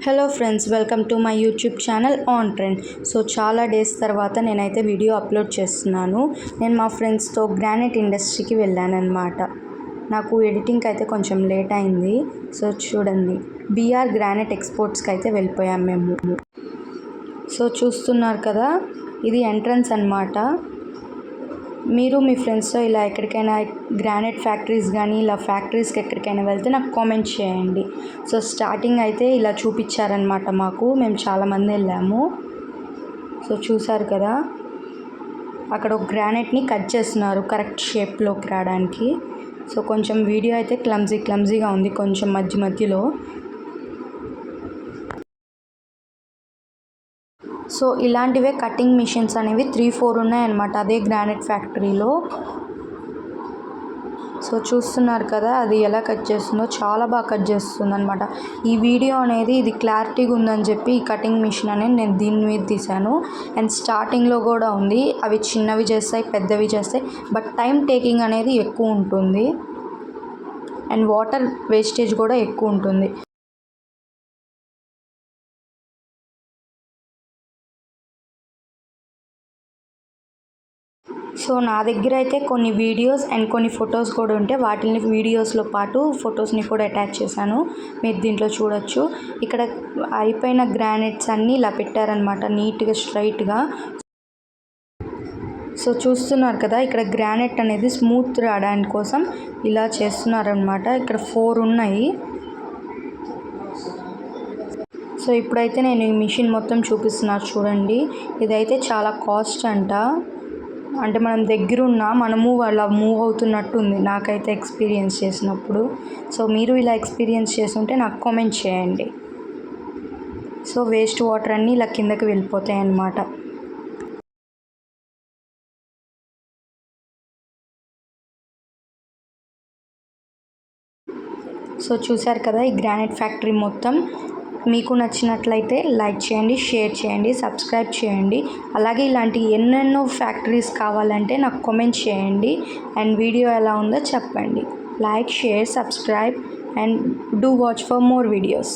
Hello friends, welcome to my YouTube channel on trend. So చాలా days తర్వాత నేనైతే video upload చేస్తున్నాను. నేను మా ఫ్రెండ్స్తో గ్రానైట్ ఇండస్ట్రీకి వెళ్ళానన్నమాట. నాకు ఎడిటింగ్కి అయితే కొంచెం లేట్ అయింది. సో చూడండి, బీఆర్ గ్రానైట్ ఎక్స్పోర్ట్స్కి అయితే వెళ్ళిపోయాం మేము. సో చూస్తున్నారు కదా, ఇది ఎంట్రన్స్ అన్నమాట. మీరు మీ ఫ్రెండ్స్తో ఇలా ఎక్కడికైనా గ్రానైట్ ఫ్యాక్టరీస్ కానీ ఇలా ఫ్యాక్టరీస్కి ఎక్కడికైనా వెళ్తే నాకు కామెంట్ చేయండి. సో స్టార్టింగ్ అయితే ఇలా చూపించారనమాట మాకు. మేము చాలామంది వెళ్ళాము. సో చూసారు కదా, అక్కడ ఒక గ్రానైట్ని కట్ చేస్తున్నారు కరెక్ట్ షేప్లోకి రావడానికి. సో కొంచెం వీడియో అయితే క్లమ్జీగా ఉంది కొంచెం మధ్యలో. సో ఇలాంటివే కటింగ్ మిషన్స్ అనేవి 3-4 ఉన్నాయన్నమాట అదే గ్రానైట్ ఫ్యాక్టరీలో. సో చూస్తున్నారు కదా, అది ఎలా కట్ చేస్తుందో, చాలా బాగా కట్ చేస్తుంది అనమాట. ఈ వీడియో అనేది ఇది క్లారిటీగా ఉందని చెప్పి ఈ కటింగ్ మిషన్ అనేది నేను దీని మీద తీశాను. అండ్ స్టార్టింగ్లో కూడా ఉంది, అవి చిన్నవి చేస్తాయి, పెద్దవి చేస్తాయి, బట్ టైం టేకింగ్ అనేది ఎక్కువ ఉంటుంది అండ్ వాటర్ వేస్టేజ్ కూడా ఎక్కువ ఉంటుంది. సో నా దగ్గర అయితే కొన్ని వీడియోస్ అండ్ కొన్ని ఫొటోస్ కూడా ఉంటే వాటిని వీడియోస్లో పాటు ఫొటోస్ని కూడా అటాచ్ చేశాను, మీరు దీంట్లో చూడొచ్చు. ఇక్కడ అయిపోయిన గ్రానైట్స్ అన్నీ ఇలా పెట్టారనమాట నీట్గా స్ట్రైట్గా. సో చూస్తున్నారు కదా, ఇక్కడ గ్రానైట్ అనేది స్మూత్ రావడానికి కోసం ఇలా చేస్తున్నారనమాట. ఇక్కడ 4 ఉన్నాయి. సో ఇప్పుడైతే నేను ఈ మిషన్ మొత్తం చూపిస్తున్నారు చూడండి. ఇదైతే చాలా కాస్ట్ అంట. అంటే మనం దగ్గరున్నా మనము అలా మూవ్ అవుతున్నట్టు ఉంది నాకైతే ఎక్స్పీరియన్స్ చేసినప్పుడు. సో మీరు ఇలా ఎక్స్పీరియన్స్ చేస్తుంటే నాకు కామెంట్ చేయండి. సో వేస్ట్ వాటర్ అన్నీ ఇలా కిందకి వెళ్ళిపోతాయి అన్నమాట. సో చూశారు కదా, ఈ గ్రానైట్ ఫ్యాక్టరీ మొత్తం. మీకు నచ్చినట్లయితే లైక్ చేయండి, షేర్ చేయండి, సబ్స్క్రైబ్ చేయండి. అలాగే ఇలాంటి ఎన్నెన్నో ఫ్యాక్టరీస్ కావాలంటే నాకు కామెంట్ చేయండి అండ్ వీడియో ఎలా ఉందో చెప్పండి. Like, share, subscribe and do watch for more videos.